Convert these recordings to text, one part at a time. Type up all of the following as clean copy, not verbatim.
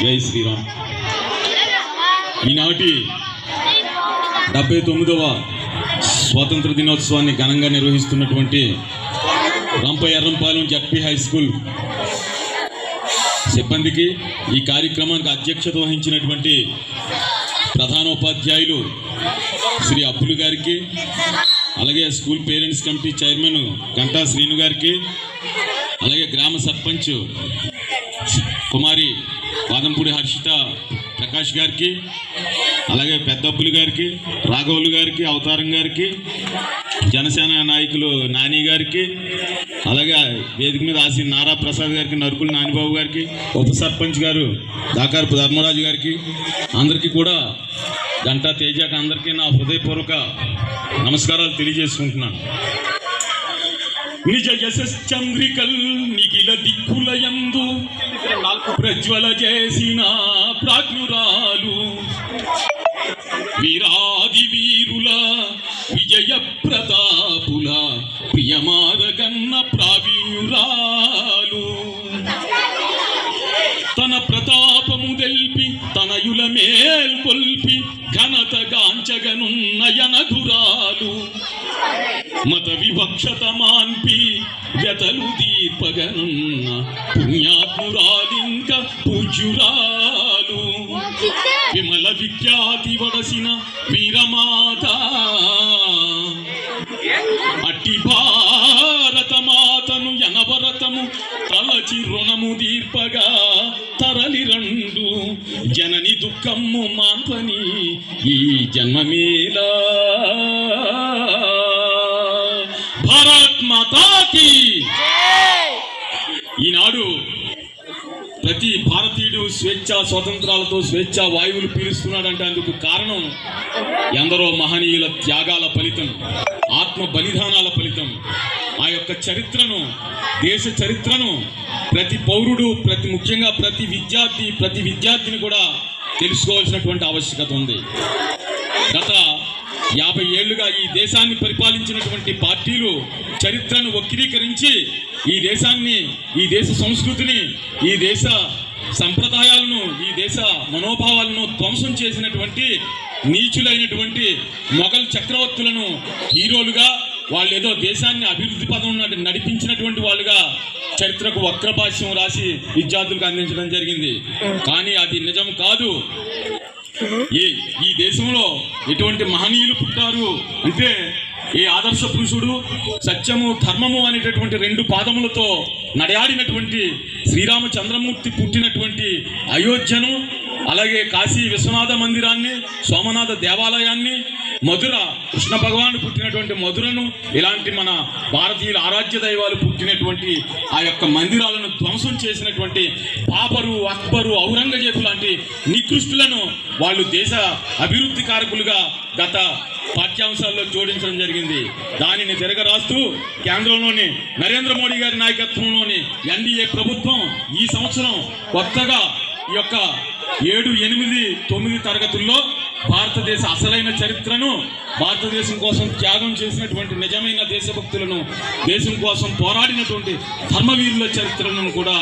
జై శ్రీరామ్. ఈనాటి 79వ స్వాతంత్ర దినోత్సవాన్ని ఘనంగా నిర్వహిస్తున్నటువంటి రంపయ్యర్రంపాలెం జడ్పీ హై స్కూల్ సిబ్బందికి, ఈ కార్యక్రమానికి అధ్యక్షత వహించినటువంటి ప్రధానోపాధ్యాయులు శ్రీ అప్పులు గారికి, అలాగే school parents committee chairman Ganta Srinu గారికి, అలాగే గ్రామ సర్పంచ్ కుమారి వాదంపూడి హర్షిత ప్రకాష్ గారికి, అలాగే పెద్దప్పులు గారికి, రాఘవులు గారికి, అవతారం గారికి, జనసేన నాయకులు నాని గారికి, అలాగే వేదిక మీద ఆసీన్ నారా ప్రసాద్ గారికి, నరుకులు నానిబాబు గారికి, ఉప సర్పంచ్ గారు దాకారపు ధర్మరాజు గారికి, అందరికీ కూడా గంటా తేజాకి అందరికీ నా హృదయపూర్వక నమస్కారాలు తెలియజేసుకుంటున్నాను. నిజ యశశ్చంద్రికల్ నిఖిల దిక్కులయందు ప్రజ్వల చేసిన ప్రాజ్ఞురాలు, వీరాది వీరుల విజయ ప్రతాపుల ప్రియమారగన్న ప్రావీణ్యురాలు, తన ప్రతాపము తెల్పి తనయుల మేల్కొల్పి ఘనత గాంచగనున్న యనధురాలు, మత వివక్షత మాన్పి వ్యతలు దీర్పగనున్న పుణ్యాత్మురాలింక పూజ్యురాలు, విమల విఖ్యాతి వడసిన వీరమాత, అట్టి భారత మాతను యనవరతము తలచి రుణము దీర్పగా తరలి రండు, జనని దుఃఖము మాన్పని ఈ జన్మమేలా. భారత్ మాతాకి. ఈనాడు ప్రతి భారతీయుడు స్వేచ్ఛా స్వాతంత్రాలతో స్వేచ్ఛా వాయువులు పీలుస్తున్నాడంటే అందుకు కారణం ఎందరో మహనీయుల త్యాగాల ఫలితం, ఆత్మ బలిదానాల ఫలితం. ఆ యొక్క చరిత్రను, దేశ చరిత్రను ప్రతి పౌరుడు, ముఖ్యంగా ప్రతి విద్యార్థిని కూడా తెలుసుకోవాల్సినటువంటి ఆవశ్యకత ఉంది. గత 50 ఏళ్లుగా ఈ దేశాన్ని పరిపాలించినటువంటి పార్టీలు చరిత్రను వక్రీకరించి ఈ దేశాన్ని, ఈ దేశ సంస్కృతిని, ఈ దేశ సంప్రదాయాలను, ఈ దేశ మనోభావాలను ధ్వంసం చేసినటువంటి నీచులైనటువంటి మొఘల్ చక్రవర్తులను హీరోలుగా, వాళ్ళు ఏదో దేశాన్ని అభివృద్ధి పదం నడిపించినటువంటి వాళ్ళుగా చరిత్రకు వక్రభాష్యం రాసి విద్యార్థులకు అందించడం జరిగింది. కానీ అది నిజం కాదు. ఈ దేశంలో ఎటువంటి మహనీయులు పుట్టారు అంటే, ఏ ఆదర్శ పురుషుడు సత్యము ధర్మము అనేటటువంటి 2 పాదములతో నడయాడినటువంటి శ్రీరామచంద్రమూర్తి పుట్టినటువంటి అయోధ్యను, అలాగే కాశీ విశ్వనాథ మందిరాన్ని, సోమనాథ దేవాలయాన్ని, మధుర కృష్ణ భగవానుడు పుట్టినటువంటి మధురను, ఇలాంటి మన భారతీయుల ఆరాధ్య దైవాలు పుట్టినటువంటి ఆ యొక్క మందిరాలను ధ్వంసం చేసినటువంటి బాబరు, అక్బరు, ఔరంగజేబు లాంటి నికృష్టులను వాళ్ళు దేశ అభివృద్ధి కారకులుగా గత పాఠ్యాంశాల్లో జోడించడం జరిగింది. దానిని తిరగరాస్తూ కేంద్రంలోని నరేంద్ర మోడీ గారి నాయకత్వంలోని ఎన్డీఏ ప్రభుత్వం ఈ సంవత్సరం కొత్తగా ఈ యొక్క 7, 8, 9 తరగతుల్లో భారతదేశ అసలైన చరిత్రను, భారతదేశం కోసం త్యాగం చేసినటువంటి నిజమైన దేశభక్తులను, దేశం కోసం పోరాడినటువంటి ధర్మవీరుల చరిత్రలను కూడా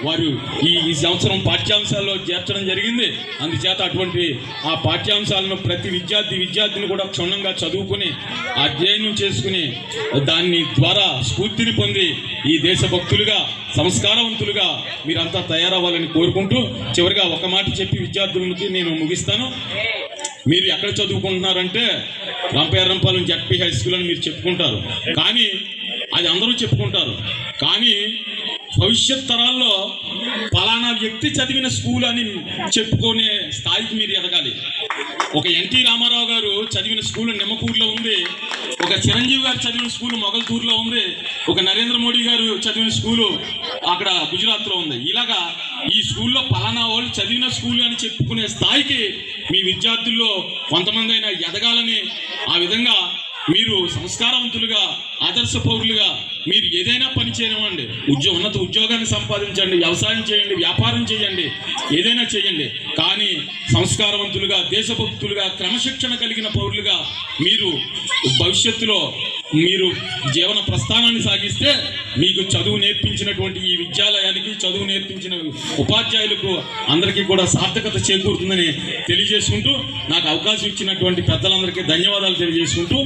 వారు ఈ సంవత్సరం పాఠ్యాంశాల్లో చేర్చడం జరిగింది. అందుచేత అటువంటి ఆ పాఠ్యాంశాలను ప్రతి విద్యార్థిని కూడా క్షుణ్ణంగా చదువుకుని అధ్యయనం చేసుకుని దాన్ని ద్వారా స్ఫూర్తిని పొంది ఈ దేశభక్తులుగా, సంస్కారవంతులుగా మీరంతా తయారవ్వాలని కోరుకుంటూ చివరిగా ఒక మాట చెప్పి విద్యార్థులకి నేను ముగిస్తాను. మీరు ఎక్కడ చదువుకుంటున్నారంటే రంపయ్యర్రంపాలెం జడ్పీ హై స్కూల్ అని మీరు చెప్పుకుంటారు, కానీ అది అందరూ చెప్పుకుంటారు. కానీ భవిష్యత్ తరాల్లో పలానా వ్యక్తి చదివిన స్కూల్ అని చెప్పుకునే స్థాయికి మీరు ఎదగాలి. ఒక ఎన్టీ రామారావు గారు చదివిన స్కూల్ నిమ్మకూరులో ఉంది, ఒక చిరంజీవి గారు చదివిన స్కూల్ మొగల్తూరులో ఉంది, ఒక నరేంద్ర మోడీ గారు చదివిన స్కూలు అక్కడ గుజరాత్లో ఉంది. ఇలాగా ఈ స్కూల్లో పలానా వాళ్ళు చదివిన స్కూల్ అని చెప్పుకునే స్థాయికి మీ విద్యార్థుల్లో కొంతమంది అయినా ఎదగాలని, ఆ విధంగా మీరు సంస్కారవంతులుగా, ఆదర్శ పౌరులుగా మీరు ఏదైనా పని చేయనివ్వండి, ఉన్నత ఉద్యోగాన్ని సంపాదించండి, వ్యవసాయం చేయండి, వ్యాపారం చేయండి, ఏదైనా చేయండి. కానీ సంస్కారవంతులుగా, దేశభక్తులుగా, క్రమశిక్షణ కలిగిన పౌరులుగా మీరు భవిష్యత్తులో మీరు జీవన ప్రస్థానాన్ని సాగిస్తే మీకు చదువు నేర్పించినటువంటి ఈ విద్యాలయానికి, చదువు నేర్పించిన ఉపాధ్యాయులకు అందరికీ కూడా సార్థకత చేకూరుతుందని తెలియజేసుకుంటూ, నాకు అవకాశం ఇచ్చినటువంటి పెద్దలందరికీ ధన్యవాదాలు తెలియజేసుకుంటూ